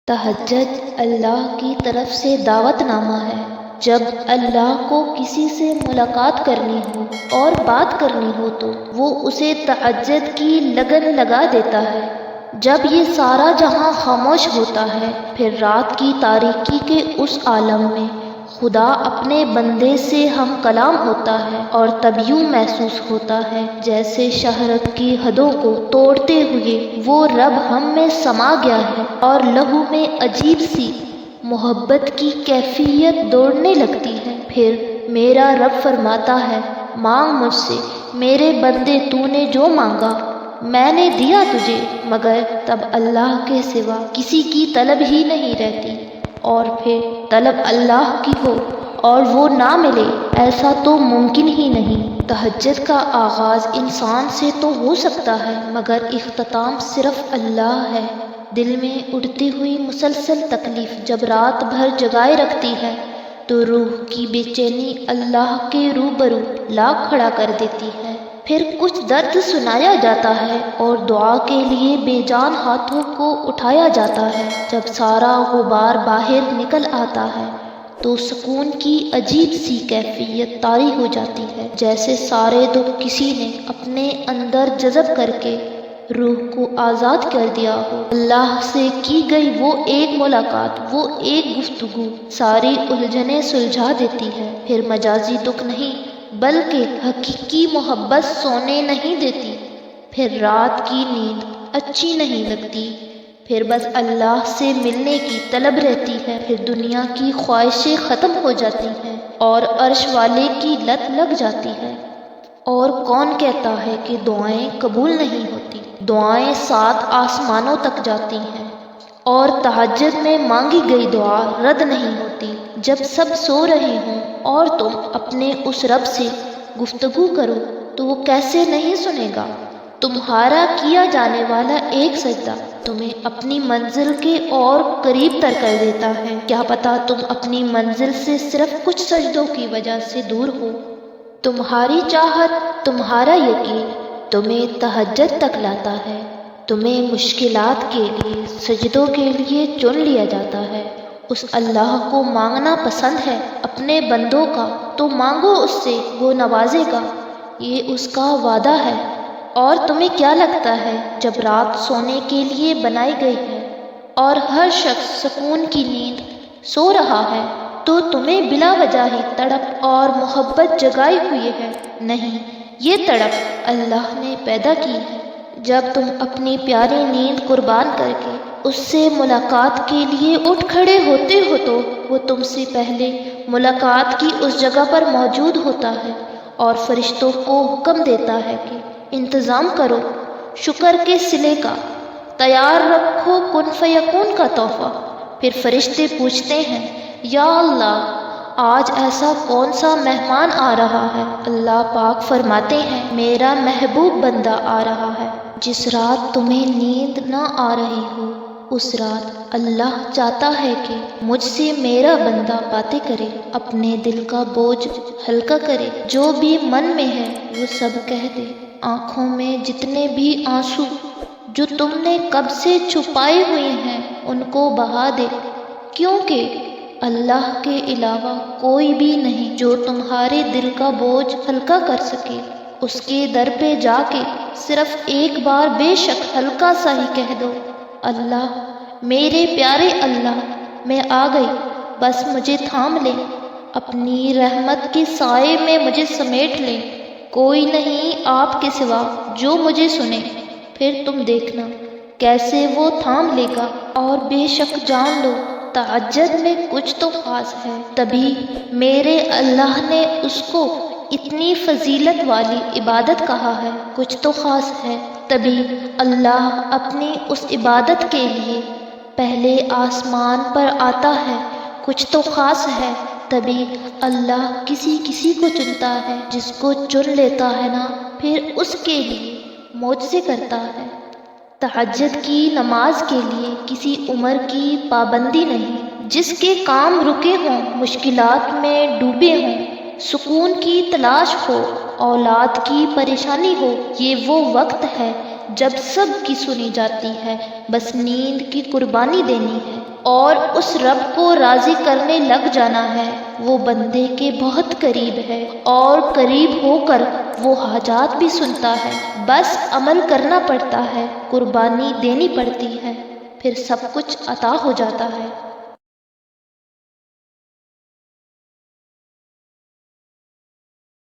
تہجد اللہ کی طرف سے دعوت نامہ ہے۔ جب اللہ کو کسی سے ملاقات کرنی ہو اور بات کرنی ہو تو وہ اسے تہجد کی لگن لگا دیتا ہے۔ جب یہ سارا جہاں خاموش ہوتا ہے، پھر رات کی تاریکی کے اس عالم میں خدا اپنے بندے سے ہم کلام ہوتا ہے، اور تب یوں محسوس ہوتا ہے جیسے شہرت کی حدوں کو توڑتے ہوئے وہ رب ہم میں سما گیا ہے، اور لہو میں عجیب سی محبت کی کیفیت دوڑنے لگتی ہے۔ پھر میرا رب فرماتا ہے، مانگ مجھ سے میرے بندے، تو نے جو مانگا میں نے دیا تجھے۔ مگر تب اللہ کے سوا کسی کی طلب ہی نہیں رہتی، اور پھر طلب اللہ کی ہو اور وہ نہ ملے، ایسا تو ممکن ہی نہیں۔ تہجد کا آغاز انسان سے تو ہو سکتا ہے، مگر اختتام صرف اللہ ہے۔ دل میں اٹھتی ہوئی مسلسل تکلیف جب رات بھر جگائے رکھتی ہے تو روح کی بے چینی اللہ کے روبرو لا کھڑا کر دیتی ہے۔ پھر کچھ درد سنایا جاتا ہے اور دعا کے لیے بے جان ہاتھوں کو اٹھایا جاتا ہے۔ جب سارا غبار باہر نکل آتا ہے تو سکون کی عجیب سی کیفیت طاری ہو جاتی ہے، جیسے سارے دکھ کسی نے اپنے اندر جذب کر کے روح کو آزاد کر دیا ہو۔ اللہ سے کی گئی وہ ایک ملاقات، وہ ایک گفتگو ساری الجھنیں سلجھا دیتی ہے۔ پھر مجازی دکھ نہیں بلکہ حقیقی محبت سونے نہیں دیتی۔ پھر رات کی نیند اچھی نہیں لگتی، پھر بس اللہ سے ملنے کی طلب رہتی ہے۔ پھر دنیا کی خواہشیں ختم ہو جاتی ہیں اور عرش والے کی لت لگ جاتی ہے۔ اور کون کہتا ہے کہ دعائیں قبول نہیں ہوتی؟ دعائیں 7 آسمانوں تک جاتی ہیں، اور تہجد میں مانگی گئی دعا رد نہیں ہوتی۔ جب سب سو رہے ہوں اور تم اپنے اس رب سے گفتگو کرو تو وہ کیسے نہیں سنے گا؟ تمہارا کیا جانے والا ایک سجدہ تمہیں اپنی منزل کے اور قریب تر کر دیتا ہے۔ کیا پتہ تم اپنی منزل سے صرف کچھ سجدوں کی وجہ سے دور ہو۔ تمہاری چاہت، تمہارا یقین تمہیں تہجد تک لاتا ہے۔ تمہیں مشکلات کے لیے، سجدوں کے لیے چن لیا جاتا ہے۔ اس اللہ کو مانگنا پسند ہے اپنے بندوں کا، تو مانگو اس سے، وہ نوازے گا، یہ اس کا وعدہ ہے۔ اور تمہیں کیا لگتا ہے جب رات سونے کے لیے بنائی گئی ہے اور ہر شخص سکون کی نیند سو رہا ہے تو تمہیں بلا وجہ ہی تڑپ اور محبت جگائی ہوئی ہے؟ نہیں، یہ تڑپ اللہ نے پیدا کی ہے۔ جب تم اپنی پیاری نیند قربان کر کے اس سے ملاقات کے لیے اٹھ کھڑے ہوتے ہو تو وہ تم سے پہلے ملاقات کی اس جگہ پر موجود ہوتا ہے اور فرشتوں کو حکم دیتا ہے کہ انتظام کرو شکر کے صلے کا، تیار رکھو کن فیکون کا تحفہ۔ پھر فرشتے پوچھتے ہیں، یا اللہ، آج ایسا کون سا مہمان آ رہا ہے؟ اللہ پاک فرماتے ہیں، میرا محبوب بندہ آ رہا ہے۔ جس رات تمہیں نیند نہ آ رہی ہو، اس رات اللہ چاہتا ہے کہ مجھ سے میرا بندہ باتیں کرے، اپنے دل کا بوجھ ہلکا کرے، جو بھی من میں ہے وہ سب کہہ دے۔ آنکھوں میں جتنے بھی آنسو جو تم نے کب سے چھپائے ہوئے ہیں ان کو بہا دے، کیونکہ اللہ کے علاوہ کوئی بھی نہیں جو تمہارے دل کا بوجھ ہلکا کر سکے۔ اس کے در پہ جا کے صرف ایک بار بے شک ہلکا سا ہی کہہ دو، اللہ، میرے پیارے اللہ، میں آ گئی، بس مجھے تھام لے، اپنی رحمت کے سائے میں مجھے سمیٹ لے، کوئی نہیں آپ کے سوا جو مجھے سنے۔ پھر تم دیکھنا کیسے وہ تھام لے گا، اور بے شک جان لو تہجد میں کچھ تو خاص ہے۔ تبھی میرے اللہ نے اس کو اتنی فضیلت والی عبادت کہا ہے، کچھ تو خاص ہے۔ تبھی اللہ اپنی اس عبادت کے لیے پہلے آسمان پر آتا ہے، کچھ تو خاص ہے۔ تبھی اللہ کسی کسی کو چنتا ہے، جس کو چن لیتا ہے نا، پھر اس کے لیے معجزے کرتا ہے۔ تہجد کی نماز کے لیے کسی عمر کی پابندی نہیں۔ جس کے کام رکے ہوں، مشکلات میں ڈوبے ہوں، سکون کی تلاش ہو، اولاد کی پریشانی ہو، یہ وہ وقت ہے جب سب کی سنی جاتی ہے، بس نیند کی قربانی دینی ہے اور اس رب کو راضی کرنے لگ جانا ہے۔ وہ بندے کے بہت قریب ہے اور قریب ہو کر وہ حاجات بھی سنتا ہے۔ بس عمل کرنا پڑتا ہے، قربانی دینی پڑتی ہے، پھر سب کچھ عطا ہو جاتا ہے۔